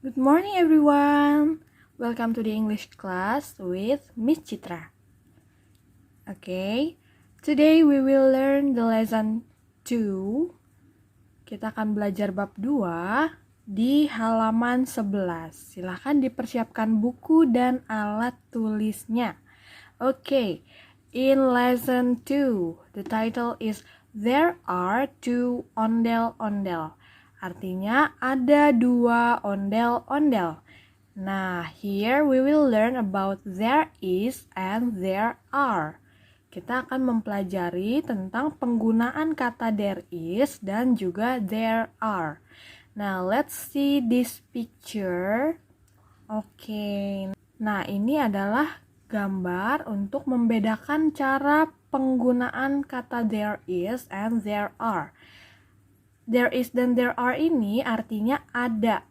Good morning everyone. Welcome to the English class with Miss Citra. Okay, today we will learn the lesson 2. Kita akan belajar bab 2 di halaman 11. Silahkan dipersiapkan buku dan alat tulisnya. Okay, in lesson 2, the title is There are two ondel-ondel. Artinya ada dua ondel-ondel. Nah, here we will learn about there is and there are. Kita akan mempelajari tentang penggunaan kata there is dan juga there are. Now, let's see this picture. Oke. Nah, ini adalah gambar untuk membedakan cara penggunaan kata there is and there are. There is dan there are ini artinya ada.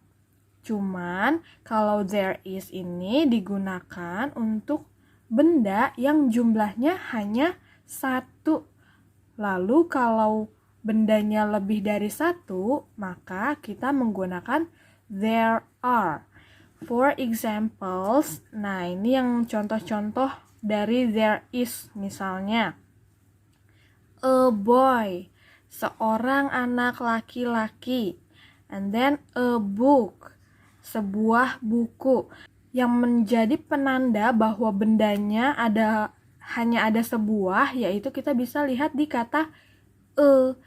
Cuman kalau there is ini digunakan untuk benda yang jumlahnya hanya satu. Lalu kalau bendanya lebih dari satu, maka kita menggunakan there are. For examples, nah ini yang contoh-contoh dari there is, misalnya a boy, seorang anak laki-laki, and then a book, sebuah buku, yang menjadi penanda bahwa bendanya hanya ada sebuah, yaitu kita bisa lihat di kata e.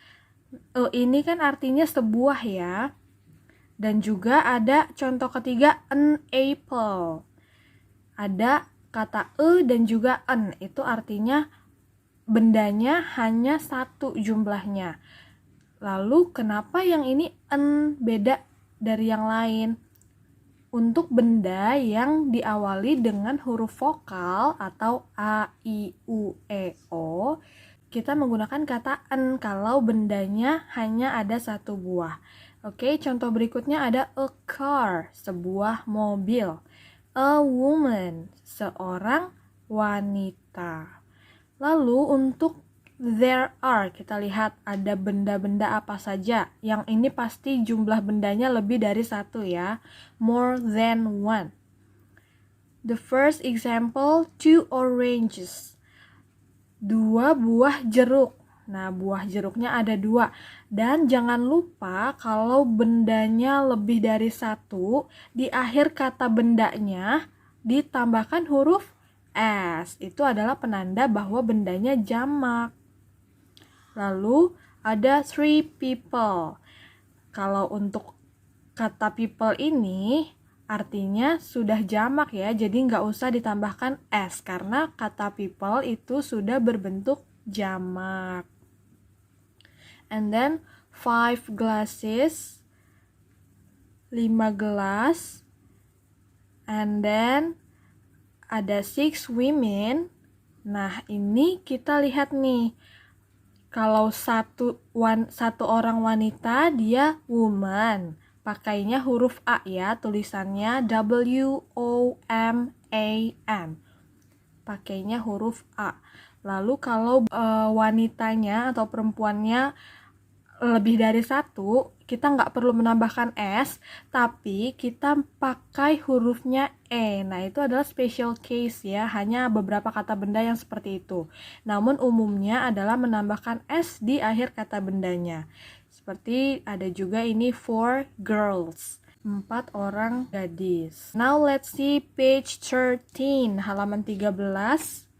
E ini kan artinya sebuah ya. Dan juga ada contoh ketiga, an apple. Ada kata e dan juga an, itu artinya bendanya hanya satu jumlahnya. Lalu kenapa yang ini an beda dari yang lain? Untuk benda yang diawali dengan huruf vokal atau a, i, u, e, o, kita menggunakan kata an kalau bendanya hanya ada satu buah. Oke, contoh berikutnya ada a car, sebuah mobil. A woman, seorang wanita. Lalu untuk there are, kita lihat ada benda-benda apa saja. Yang ini pasti jumlah bendanya lebih dari satu ya. More than one. The first example, two oranges. Dua buah jeruk. Nah, buah jeruknya ada dua. Dan jangan lupa kalau bendanya lebih dari satu, di akhir kata bendanya ditambahkan huruf S. Itu adalah penanda bahwa bendanya jamak. Lalu ada three people. Kalau untuk kata people ini artinya sudah jamak ya, jadi nggak usah ditambahkan S karena kata people itu sudah berbentuk jamak. And then 5 glasses, 5 gelas. And then ada 6 women. Nah, ini kita lihat nih. Kalau satu orang wanita, dia woman. Pakainya huruf A ya, tulisannya W-O-M-A-N. Pakainya huruf A. Lalu kalau wanitanya atau perempuannya lebih dari satu, kita nggak perlu menambahkan S, tapi kita pakai hurufnya E. Nah, itu adalah special case ya, hanya beberapa kata benda yang seperti itu. Namun umumnya adalah menambahkan S di akhir kata bendanya. Seperti ada juga ini 4 girls, 4 orang gadis. Now let's see page 13, halaman 13.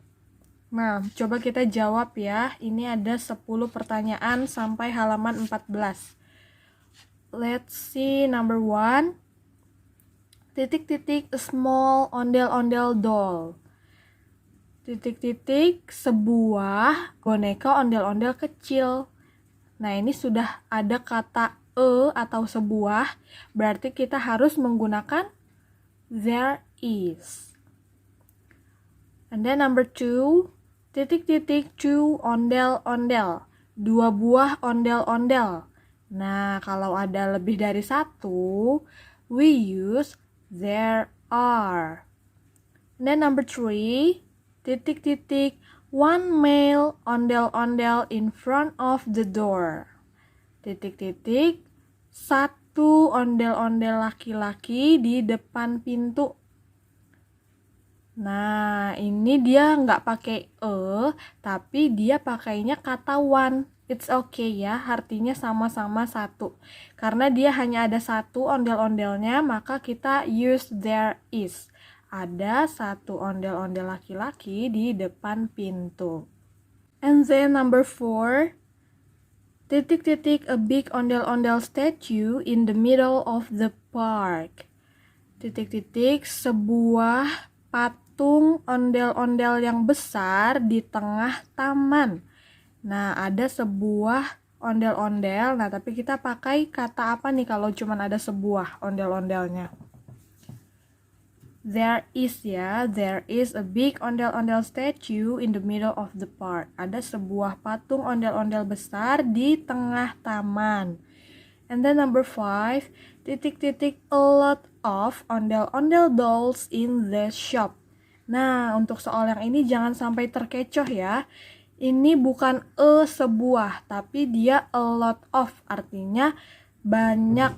Nah, coba kita jawab ya. Ini ada 10 pertanyaan sampai halaman 14. Let's see number 1. Titik-titik a small ondel-ondel doll. Titik-titik sebuah boneka ondel-ondel kecil. Nah, ini sudah ada kata e atau sebuah, berarti kita harus menggunakan there is. And then number 2. Titik-titik two ondel-ondel, dua buah ondel-ondel. Nah, kalau ada lebih dari satu, we use there are. And then number 3, titik-titik one male ondel-ondel in front of the door. Titik-titik satu ondel-ondel laki-laki di depan pintu. Nah, ini dia nggak pakai tapi dia pakainya kata one. It's okay ya, artinya sama-sama satu. Karena dia hanya ada satu ondel-ondelnya, maka kita use there is. Ada satu ondel-ondel laki-laki di depan pintu. And then number 4, titik-titik a big ondel-ondel statue in the middle of the park. Titik-titik sebuah patung ondel-ondel yang besar di tengah taman. Nah, ada sebuah ondel-ondel. Nah, tapi kita pakai kata apa nih kalau cuma ada sebuah ondel-ondelnya? There is ya, there is a big ondel-ondel statue in the middle of the park. Ada sebuah patung ondel-ondel besar di tengah taman. And then number 5, titik-titik a lot of ondel-ondel dolls in the shop. Nah, untuk soal yang ini jangan sampai terkecoh ya. Ini bukan sebuah, tapi dia a lot of, artinya banyak.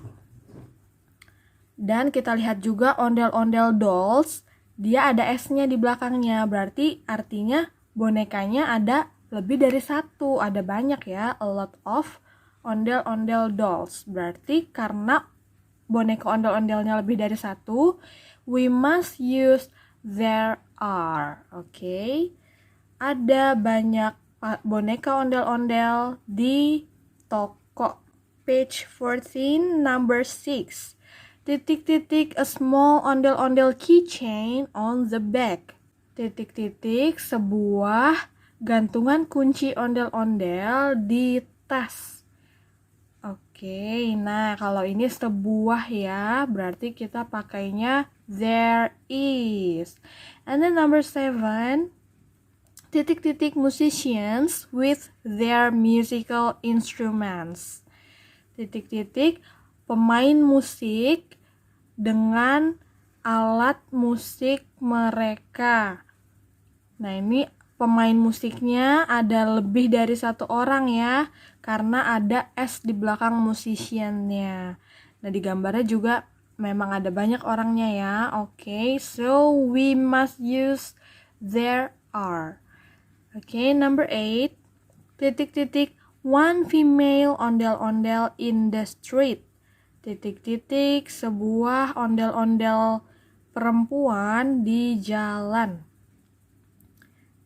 Dan kita lihat juga ondel-ondel dolls, dia ada S-nya di belakangnya. Berarti artinya bonekanya ada lebih dari satu, ada banyak ya, a lot of ondel-ondel dolls. Berarti karena boneka ondel-ondelnya lebih dari satu, we must use there are. Oke. Ada banyak boneka ondel-ondel di toko. Page 14, number 6. Titik-titik a small ondel-ondel keychain on the back. Titik-titik sebuah gantungan kunci ondel-ondel di tas. Oke, nah kalau ini sebuah ya, berarti kita pakainya there is. And then number 7, titik-titik musicians with their musical instruments. Titik-titik pemain musik dengan alat musik mereka. Nah, ini pemain musiknya ada lebih dari satu orang ya, karena ada S di belakang musician-nya. Nah, di gambarnya juga memang ada banyak orangnya ya. Oke, so we must use there are. Oke, number 8, titik-titik one female ondel-ondel in the street. Titik-titik sebuah ondel-ondel perempuan di jalan.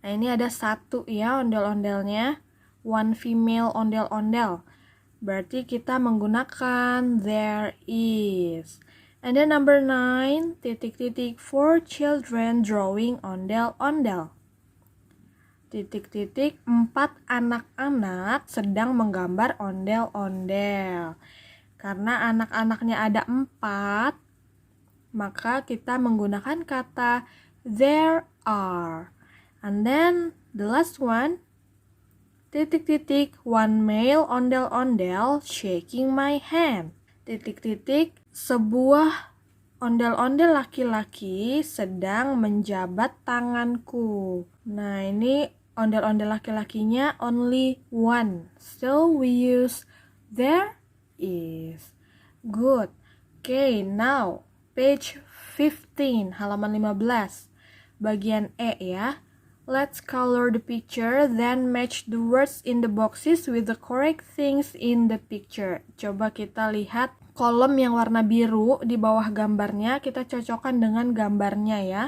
Nah, ini ada satu ya ondel-ondelnya, one female ondel-ondel. Berarti kita menggunakan there is. And then number 9, titik-titik 4 children drawing ondel-ondel. Titik-titik 4 anak-anak sedang menggambar ondel-ondel. Karena anak-anaknya ada 4, maka kita menggunakan kata there are. And then the last one, titik-titik one male ondel-ondel shaking my hand. Titik-titik sebuah ondel-ondel laki-laki sedang menjabat tanganku. Nah, ini ondel-ondel laki-lakinya only one. So we use there is. Good. Okay, now page 15, halaman 15. Bagian E ya. Let's color the picture, then match the words in the boxes with the correct things in the picture. Coba kita lihat kolom yang warna biru di bawah gambarnya, kita cocokkan dengan gambarnya ya.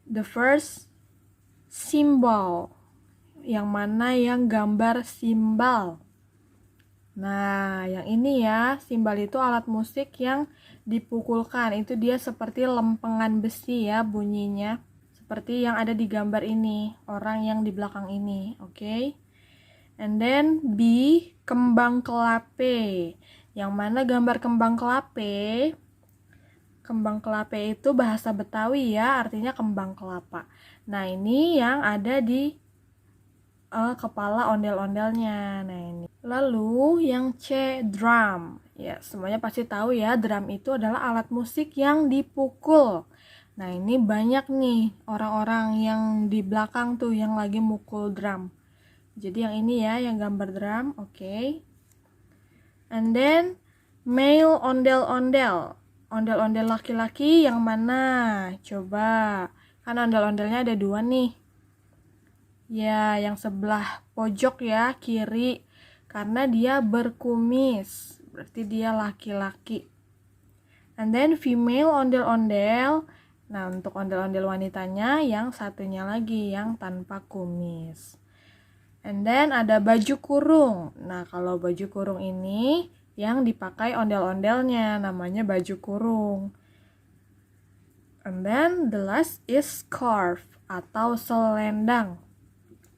The first, symbol. Yang mana yang gambar simbal? Nah, yang ini ya, simbal itu alat musik yang dipukulkan. Itu dia seperti lempengan besi ya bunyinya. Seperti yang ada di gambar ini, orang yang di belakang ini, oke? And then B, kembang kelape. Yang mana gambar kembang kelape? Kembang kelape itu bahasa Betawi ya, artinya kembang kelapa. Nah, ini yang ada di kepala ondel-ondelnya. Nah, ini. Lalu yang C, drum. Ya, semuanya pasti tahu ya, drum itu adalah alat musik yang dipukul. Nah, ini banyak nih orang-orang yang di belakang tuh yang lagi mukul drum. Jadi yang ini ya, yang gambar drum, oke. And then Male ondel-ondel. Ondel-ondel laki-laki yang mana? Coba. Kan ondel-ondelnya ada 2 nih. Ya, yang sebelah pojok ya, kiri. Karena dia berkumis. Berarti dia laki-laki. And then female ondel-ondel. Nah, untuk ondel-ondel wanitanya yang satunya lagi yang tanpa kumis. And then ada baju kurung. Nah, kalau baju kurung ini yang dipakai ondel-ondelnya namanya baju kurung. And then the last is scarf atau selendang.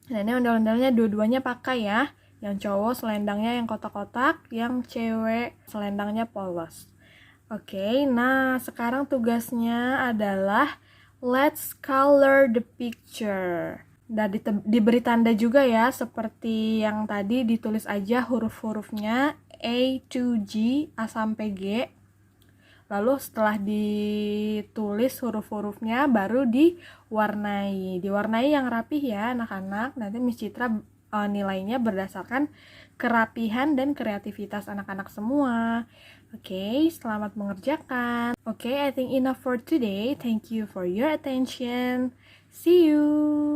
Nah, ini ondel-ondelnya dua-duanya pakai ya. Yang cowok selendangnya yang kotak-kotak, yang cewek selendangnya polos. Oke, nah sekarang tugasnya adalah let's color the picture. Dan diberi tanda juga ya, seperti yang tadi ditulis aja huruf-hurufnya A to G, A sampai G. Lalu setelah ditulis huruf-hurufnya baru diwarnai. Diwarnai yang rapih ya anak-anak. Nanti Miss Citra nilainya berdasarkan kerapihan dan kreativitas anak-anak semua. Oke, selamat mengerjakan. Oke, I think enough for today. Thank you for your attention. See you.